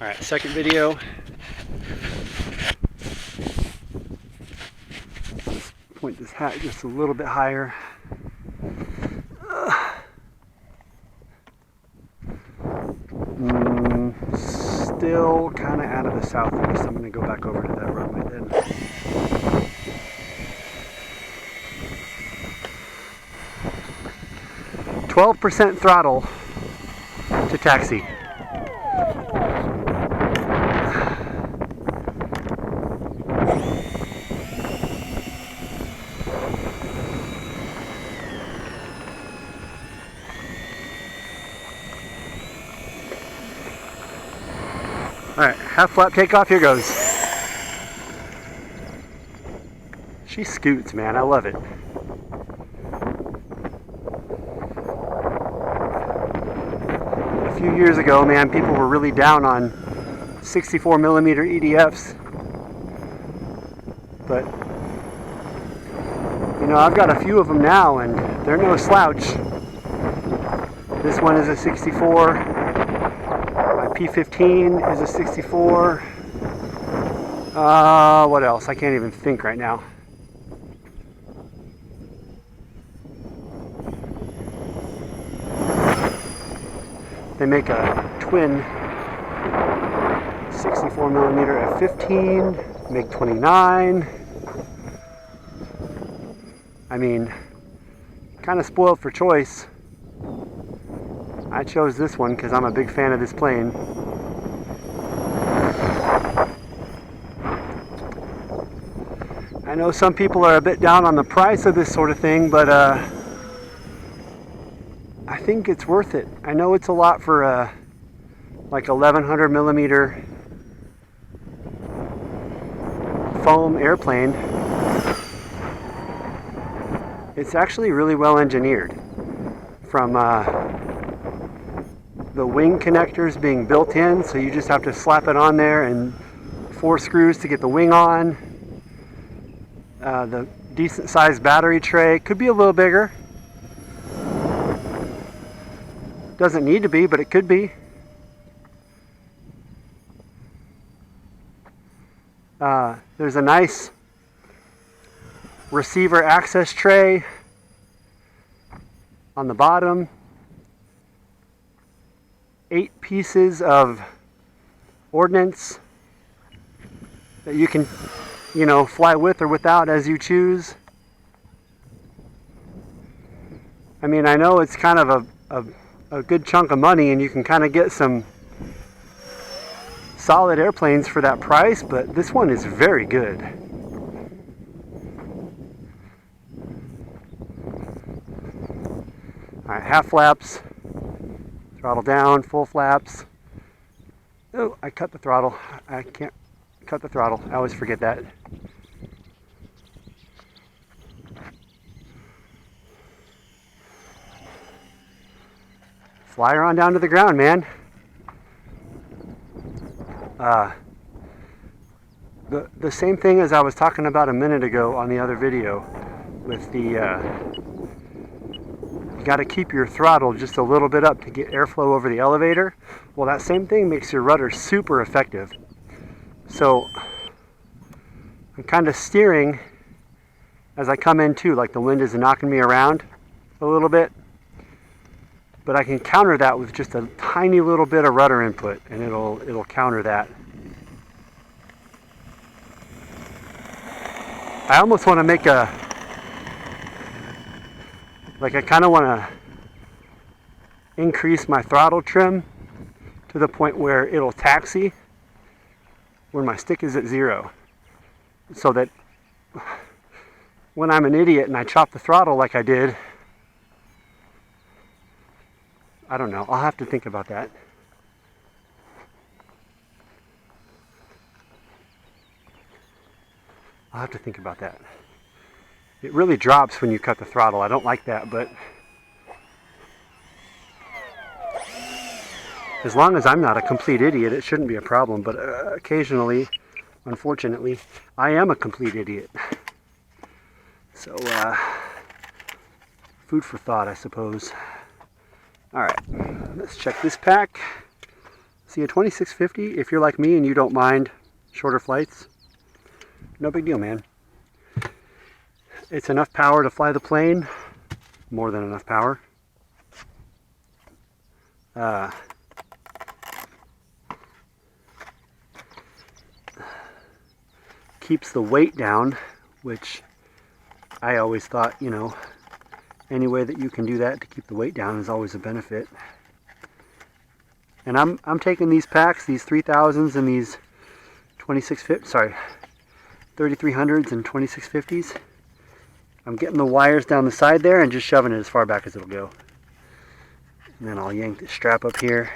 Alright, second video. Point this hat just a little bit higher. Still kind of out of the southeast. I'm going to go back over to that runway then. %12 throttle to taxi. Alright, half flap takeoff, here goes. She scoots, man, I love it. A few years ago, man, people were really down on 64mm EDFs. But, you know, I've got a few of them now and they're no slouch. This one is a 64. P15 is a 64. What else? I can't even think right now. They make a twin 64mm F15, MiG 29. I mean, kind of spoiled for choice. I chose this one because I'm a big fan of this plane. I know some people are a bit down on the price of this sort of thing, but I think it's worth it. I know it's a lot for like 1100mm foam airplane. It's actually really well engineered, from the wing connectors being built in, so you just have to slap it on there, and 4 screws to get the wing on. The decent sized battery tray could be a little bigger. Doesn't need to be, but it could be. There's a nice receiver access tray on the bottom. 8 pieces of ordnance that you can, you know, fly with or without as you choose. I mean, I know it's kind of a good chunk of money and you can kind of get some solid airplanes for that price, but this one is very good. Alright, half flaps. Throttle down, full flaps. Oh, I cut the throttle. I can't cut the throttle. I always forget that. Fly her on down to the ground, man. The same thing as I was talking about a minute ago on the other video with the you got to keep your throttle just a little bit up to get airflow over the elevator. Well, that same thing makes your rudder super effective. So I'm kind of steering as I come in too, like the wind is knocking me around a little bit. But I can counter that with just a tiny little bit of rudder input, and it'll counter that. I almost want to make I kind of want to increase my throttle trim to the point where it'll taxi when my stick is at 0. So that when I'm an idiot and I chop the throttle like I did, I don't know, I'll have to think about that. I'll have to think about that. It really drops when you cut the throttle. I don't like that, but as long as I'm not a complete idiot, it shouldn't be a problem. But occasionally, unfortunately, I am a complete idiot. So, food for thought, I suppose. All right, let's check this pack. See, a 2650, if you're like me and you don't mind shorter flights, no big deal, man. It's enough power to fly the plane, more than enough power. Keeps the weight down, which I always thought, you know, any way that you can do that to keep the weight down is always a benefit. And I'm taking these packs, these 3000s and these 3300s and 2650s. I'm getting the wires down the side there and just shoving it as far back as it'll go. And then I'll yank the strap up here.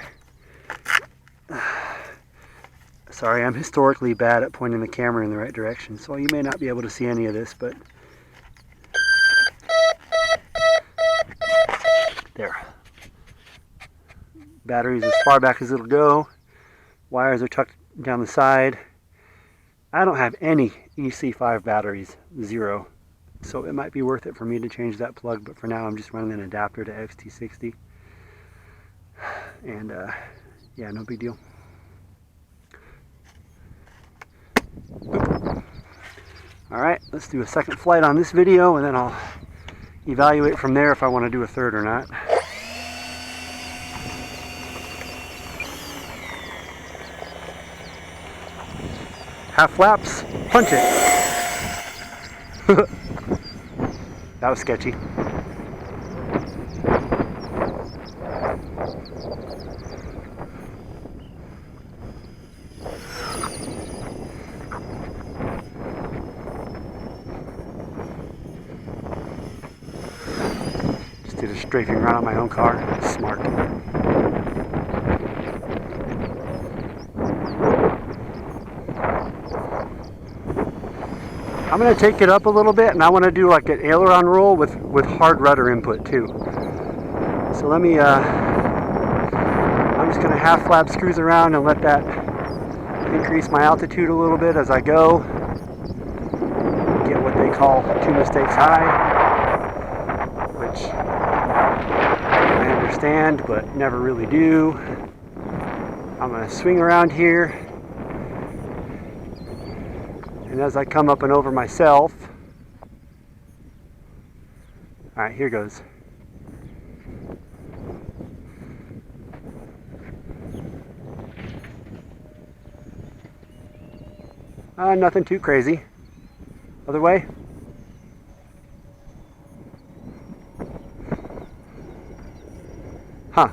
Sorry, I'm historically bad at pointing the camera in the right direction, so you may not be able to see any of this, but there. Batteries as far back as it'll go. Wires are tucked down the side. I don't have any EC5 batteries, 0. So it might be worth it for me to change that plug, but for now I'm just running an adapter to XT60. And yeah, no big deal. Alright, let's do a second flight on this video and then I'll evaluate from there if I want to do a third or not. Half flaps, punch it. That was sketchy. Just did a strafing run on my own car. Smart. I'm going to take it up a little bit, and I want to do like an aileron roll with hard rudder input too. So let me, I'm just going to half flap screws around and let that increase my altitude a little bit as I go. Get what they call 2 mistakes high, which I understand but never really do. I'm going to swing around here. And as I come up and over myself, alright, here goes. Nothing too crazy. Other way. Huh.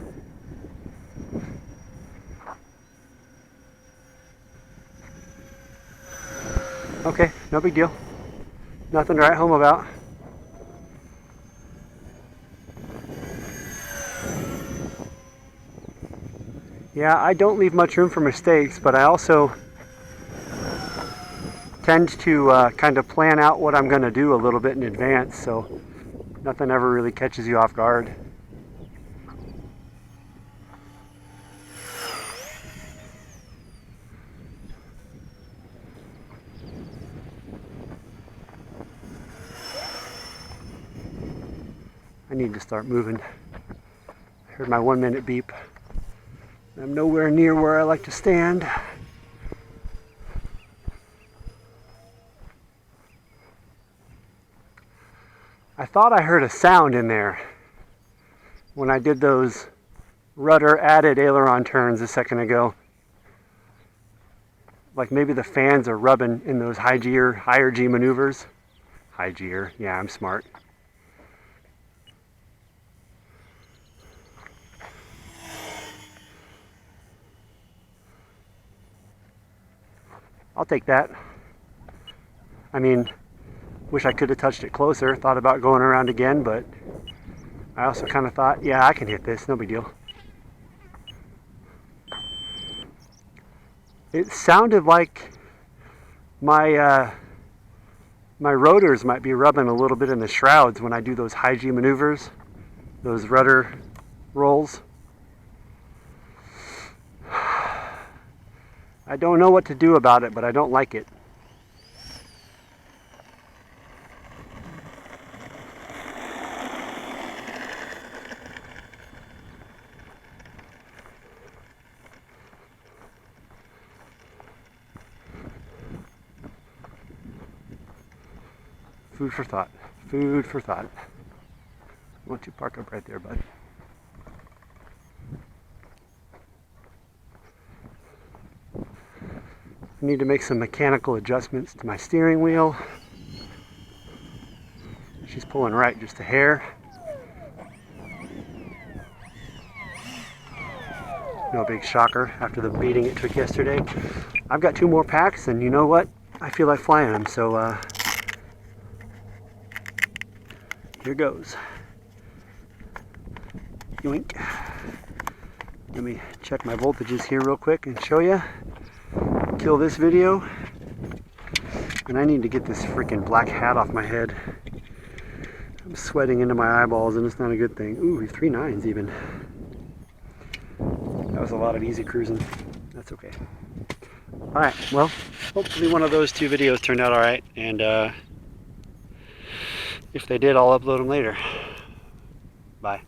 Okay, no big deal. Nothing to write home about. Yeah, I don't leave much room for mistakes, but I also tend to kind of plan out what I'm going to do a little bit in advance, so nothing ever really catches you off guard. I need to start moving. I heard my 1-minute beep. I'm nowhere near where I like to stand. I thought I heard a sound in there when I did those rudder added aileron turns a second ago. Like maybe the fans are rubbing in those higher G maneuvers. High G-er, yeah, I'm smart. I'll take that. I mean, wish I could have touched it closer. Thought about going around again, but I also kind of thought, yeah, I can hit this, no big deal. It sounded like my my rotors might be rubbing a little bit in the shrouds when I do those high G maneuvers, those rudder rolls. I don't know what to do about it, but I don't like it. Food for thought. Food for thought. Why don't you park up right there, bud? I need to make some mechanical adjustments to my steering wheel. She's pulling right just a hair. No big shocker after the beating it took yesterday. I've got 2 more packs, and you know what? I feel like flying them, so here goes. Yoink. Let me check my voltages here real quick and show you. Kill this video. And I need to get this freaking black hat off my head. I'm sweating into my eyeballs, and it's not a good thing. Ooh, 3 9s even. That was a lot of easy cruising. That's okay. Alright, well, hopefully one of those 2 videos turned out alright, and if they did, I'll upload them later. Bye.